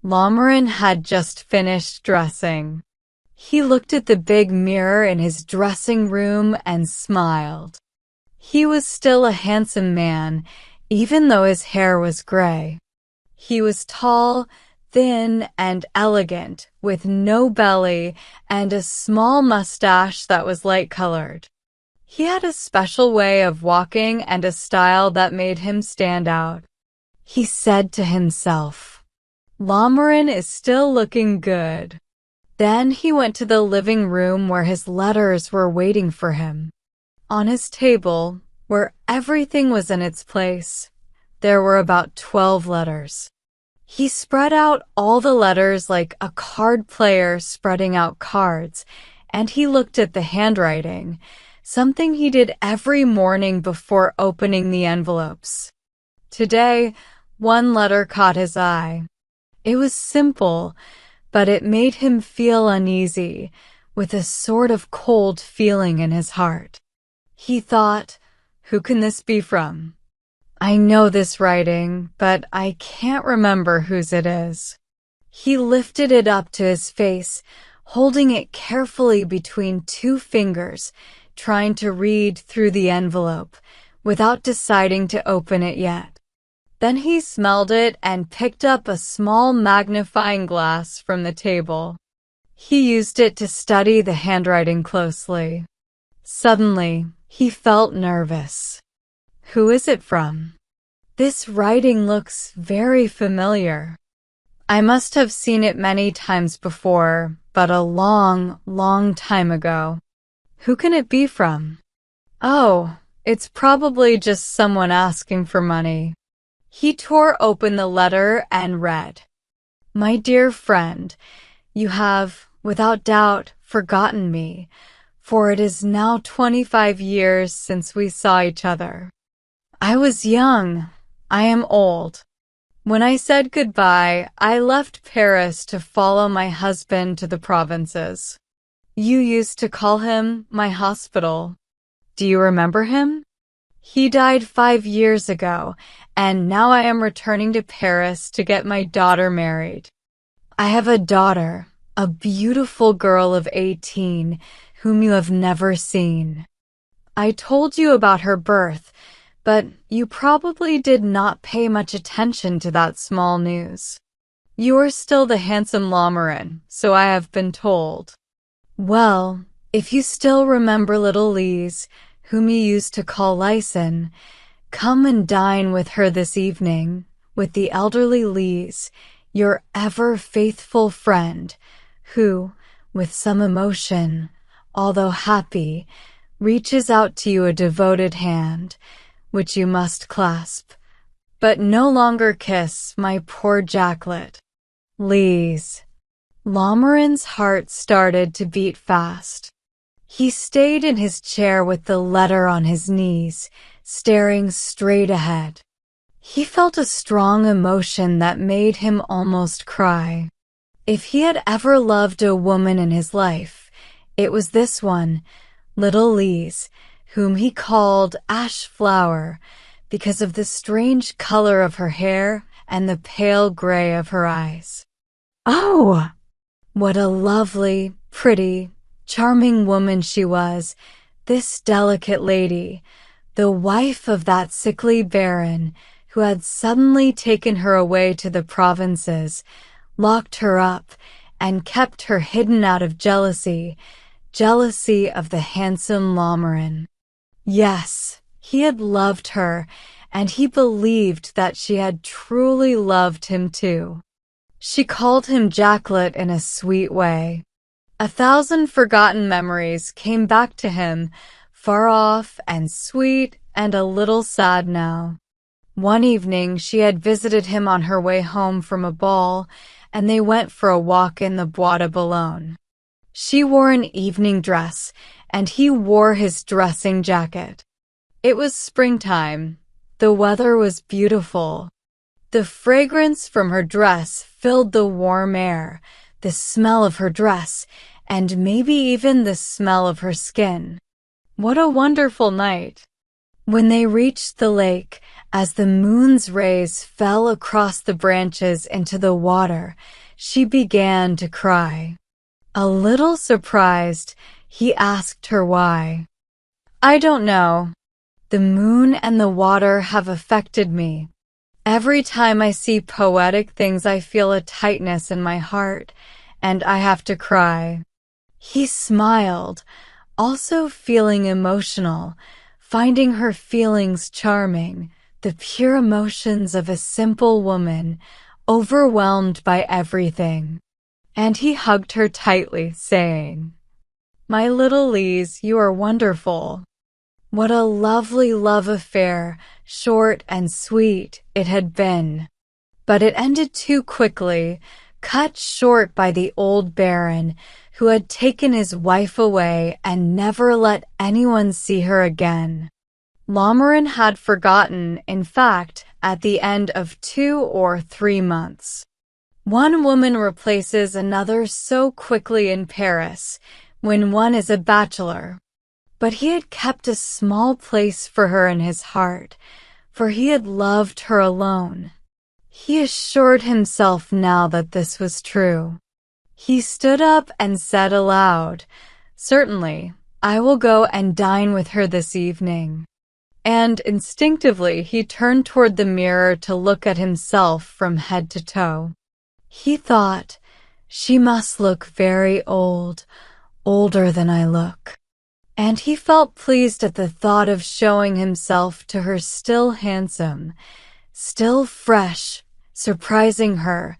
Lomarin had just finished dressing. He looked at the big mirror in his dressing room and smiled. He was still a handsome man, even though his hair was gray. He was tall, thin, and elegant, with no belly and a small mustache that was light-colored. He had a special way of walking and a style that made him stand out. He said to himself, "Lomarin is still looking good." Then he went to the living room where his letters were waiting for him. On his table, where everything was in its place, there were about 12 letters. He spread out all the letters like a card player spreading out cards, and he looked at the handwriting, something he did every morning before opening the envelopes. Today, one letter caught his eye. It was simple, but it made him feel uneasy, with a sort of cold feeling in his heart. He thought, "Who can this be from? I know this writing, but I can't remember whose it is." He lifted it up to his face, holding it carefully between two fingers, trying to read through the envelope, without deciding to open it yet. Then he smelled it and picked up a small magnifying glass from the table. He used it to study the handwriting closely. Suddenly, he felt nervous. Who is it from? This writing looks very familiar. I must have seen it many times before, but a long, long time ago. Who can it be from? Oh, it's probably just someone asking for money. He tore open the letter and read, "My dear friend, you have, without doubt, forgotten me, for it is now 25 years since we saw each other. I was young. I am old. When I said goodbye, I left Paris to follow my husband to the provinces. You used to call him my hospital. Do you remember him? He died 5 years ago, and now I am returning to Paris to get my daughter married. I have a daughter, a beautiful girl of 18, whom you have never seen. I told you about her birth, but you probably did not pay much attention to that small news. You are still the handsome Lomarin, so I have been told. Well, if you still remember little Lise, whom you used to call Lyson, come and dine with her this evening, with the elderly Lise, your ever-faithful friend, who, with some emotion, although happy, reaches out to you a devoted hand, which you must clasp, but no longer kiss, my poor Jacqueline. Lise." Lomarin's heart started to beat fast. He stayed in his chair with the letter on his knees, staring straight ahead. He felt a strong emotion that made him almost cry. If he had ever loved a woman in his life, it was this one, little Lise, whom he called Ash Flower because of the strange color of her hair and the pale gray of her eyes. Oh! What a lovely, pretty, charming woman she was, this delicate lady, the wife of that sickly baron who had suddenly taken her away to the provinces, locked her up, and kept her hidden out of jealousy of the handsome Lomarin. Yes, he had loved her, and he believed that she had truly loved him too. She called him Jacqueline in a sweet way. 1,000 forgotten memories came back to him, far off and sweet and a little sad now. One evening she had visited him on her way home from a ball, and they went for a walk in the Bois de Boulogne. She wore an evening dress, and he wore his dressing jacket. It was springtime. The weather was beautiful. The fragrance from her dress filled the warm air, the smell of her dress, and maybe even the smell of her skin. What a wonderful night! When they reached the lake, as the moon's rays fell across the branches into the water, she began to cry. A little surprised, he asked her why. "I don't know. The moon and the water have affected me. Every time I see poetic things, I feel a tightness in my heart, and I have to cry." He smiled, also feeling emotional, finding her feelings charming, the pure emotions of a simple woman, overwhelmed by everything. And he hugged her tightly, saying, "My little Lise, you are wonderful." What a lovely love affair, short and sweet, it had been. But it ended too quickly, cut short by the old baron, who had taken his wife away and never let anyone see her again. Lomarin had forgotten, in fact, at the end of 2 or 3 months. One woman replaces another so quickly in Paris, when one is a bachelor. But he had kept a small place for her in his heart, for he had loved her alone. He assured himself now that this was true. He stood up and said aloud, "Certainly, I will go and dine with her this evening." And instinctively he turned toward the mirror to look at himself from head to toe. He thought, "She must look very old, older than I look." And he felt pleased at the thought of showing himself to her still handsome, still fresh, surprising her,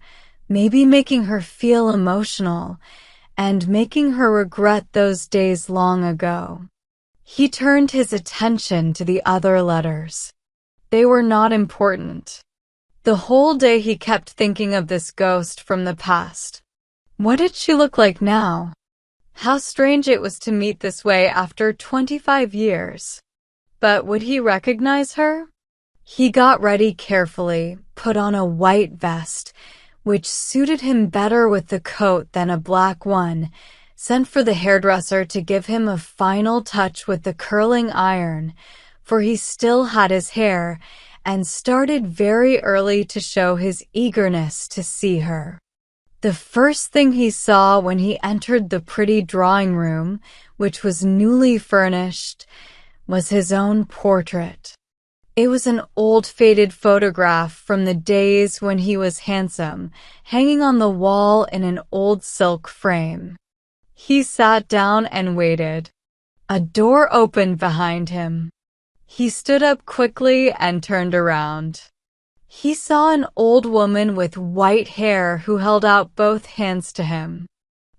maybe making her feel emotional, and making her regret those days long ago. He turned his attention to the other letters. They were not important. The whole day he kept thinking of this ghost from the past. What did she look like now? How strange it was to meet this way after 25 years. But would he recognize her? He got ready carefully, put on a white vest, which suited him better with the coat than a black one, sent for the hairdresser to give him a final touch with the curling iron, for he still had his hair, and started very early to show his eagerness to see her. The first thing he saw when he entered the pretty drawing room, which was newly furnished, was his own portrait. It was an old faded photograph from the days when he was handsome, hanging on the wall in an old silk frame. He sat down and waited. A door opened behind him. He stood up quickly and turned around. He saw an old woman with white hair who held out both hands to him.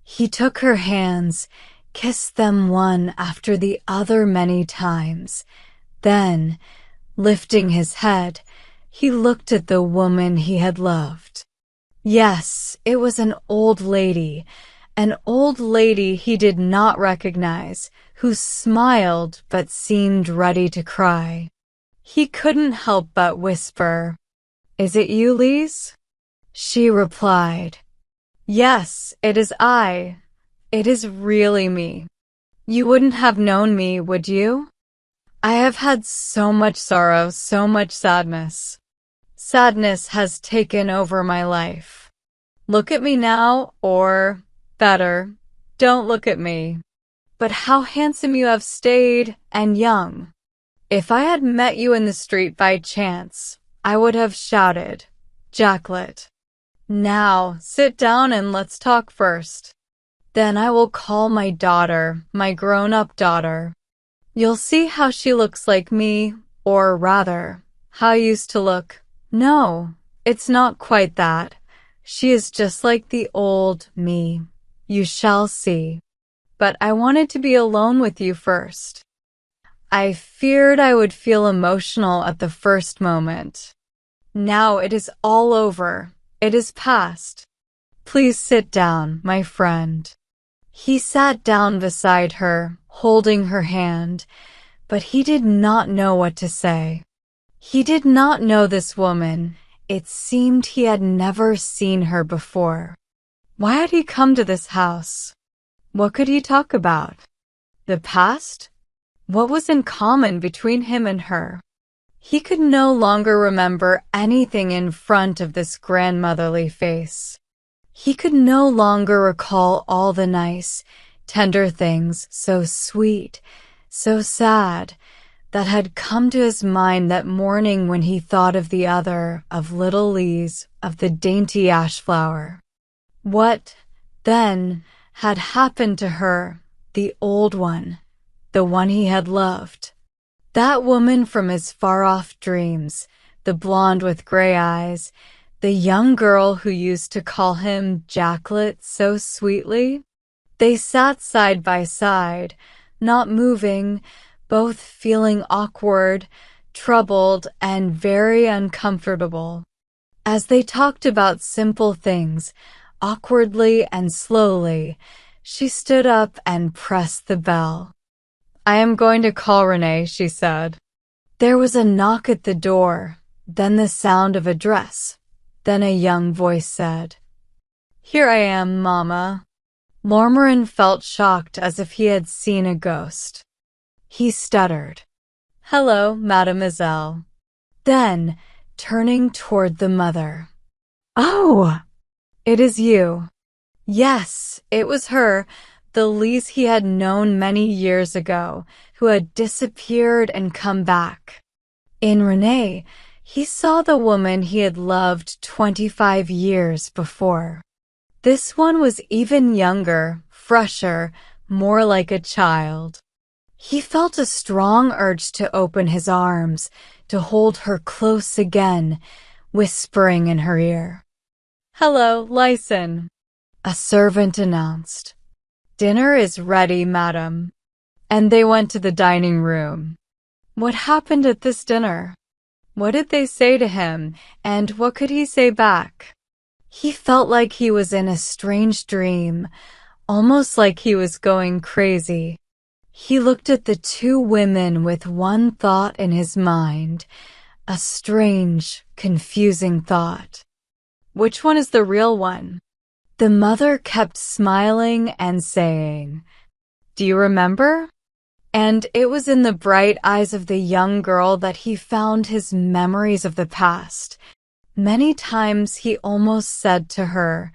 He took her hands, kissed them one after the other many times. Then, lifting his head, he looked at the woman he had loved. Yes, it was an old lady he did not recognize, who smiled but seemed ready to cry. He couldn't help but whisper, "Is it you, Lise?" She replied, "Yes, it is I. It is really me. You wouldn't have known me, would you? I have had so much sorrow, so much sadness. Sadness has taken over my life. Look at me now, or, better, don't look at me. But how handsome you have stayed, and young. If I had met you in the street by chance, I would have shouted, 'Jacqueline! Now, sit down and let's talk first. Then I will call my daughter, my grown-up daughter. You'll see how she looks like me, or rather, how I used to look. No, it's not quite that. She is just like the old me. You shall see. But I wanted to be alone with you first. I feared I would feel emotional at the first moment. Now it is all over. It is past. Please sit down, my friend." He sat down beside her, holding her hand, but he did not know what to say. He did not know this woman. It seemed he had never seen her before. Why had he come to this house? What could he talk about? The past? What was in common between him and her? He could no longer remember anything in front of this grandmotherly face. He could no longer recall all the nice, tender things, so sweet, so sad, that had come to his mind that morning when he thought of the other, of little Lise, of the dainty ash flower. What, then, had happened to her, the old one, the one he had loved? That woman from his far-off dreams, the blonde with gray eyes, the young girl who used to call him Jacklet so sweetly? They sat side by side, not moving, both feeling awkward, troubled, and very uncomfortable. As they talked about simple things, awkwardly and slowly, she stood up and pressed the bell. "I am going to call Renee," she said. There was a knock at the door, then the sound of a dress. Then a young voice said, "Here I am, Mama." Lormerin felt shocked as if he had seen a ghost. He stuttered, "Hello, mademoiselle." Then, turning toward the mother, "Oh, it is you." Yes, it was her, the Lise he had known many years ago, who had disappeared and come back. In Renee, he saw the woman he had loved 25 years before. This one was even younger, fresher, more like a child. He felt a strong urge to open his arms, to hold her close again, whispering in her ear. "Hello, Lyson," a servant announced. "Dinner is ready, madam." And they went to the dining room. What happened at this dinner? What did they say to him, and what could he say back? He felt like he was in a strange dream, almost like he was going crazy. He looked at the two women with one thought in his mind, a strange, confusing thought. Which one is the real one? The mother kept smiling and saying, "Do you remember?" And it was in the bright eyes of the young girl that he found his memories of the past. Many times he almost said to her,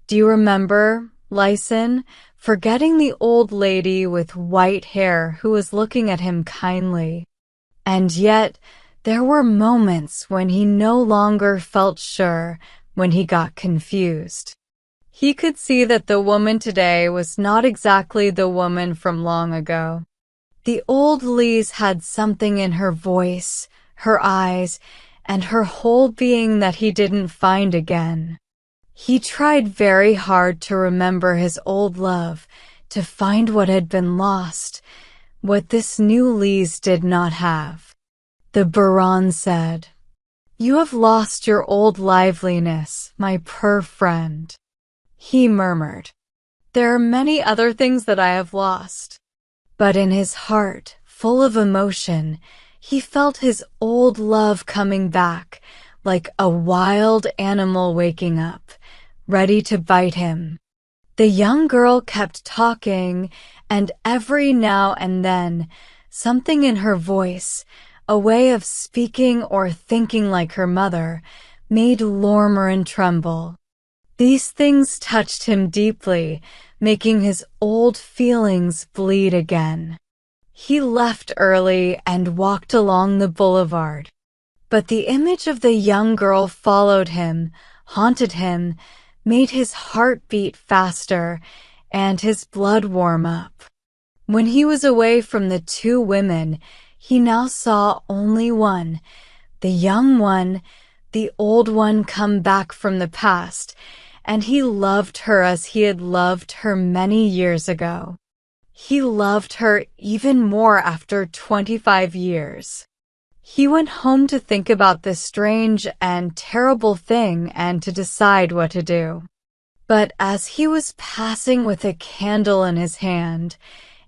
"Do you remember, Lyson?" forgetting the old lady with white hair who was looking at him kindly. And yet, there were moments when he no longer felt sure, when he got confused. He could see that the woman today was not exactly the woman from long ago. The old Lise had something in her voice, her eyes, and her whole being that he didn't find again. He tried very hard to remember his old love, to find what had been lost, what this new Lise did not have. The Baron said, "You have lost your old liveliness, my poor friend." He murmured, "There are many other things that I have lost." But in his heart, full of emotion, he felt his old love coming back, like a wild animal waking up, ready to bite him. The young girl kept talking, and every now and then, something in her voice, a way of speaking or thinking like her mother, made Lormerin tremble. These things touched him deeply, making his old feelings bleed again. He left early and walked along the boulevard. But the image of the young girl followed him, haunted him, made his heart beat faster, and his blood warm up. When he was away from the two women, he now saw only one, the young one, the old one come back from the past, and he loved her as he had loved her many years ago. He loved her even more after 25 years. He went home to think about this strange and terrible thing and to decide what to do. But as he was passing with a candle in his hand,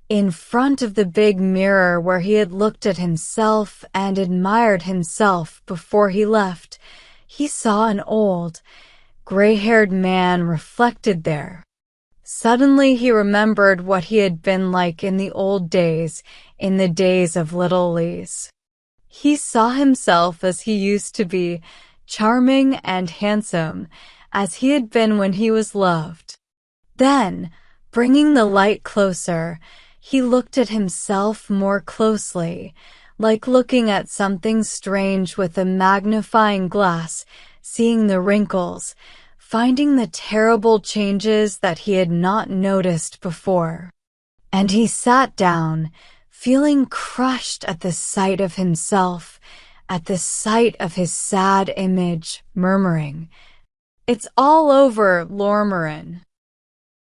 in front of the big mirror where he had looked at himself and admired himself before he left, he saw an old, gray-haired man reflected there. Suddenly he remembered what he had been like in the old days, in the days of little Lise. He saw himself as he used to be, charming and handsome, as he had been when he was loved. Then, bringing the light closer, he looked at himself more closely, like looking at something strange with a magnifying glass, seeing the wrinkles, finding the terrible changes that he had not noticed before. And he sat down, feeling crushed at the sight of himself, at the sight of his sad image, murmuring, "It's all over, Lormarin."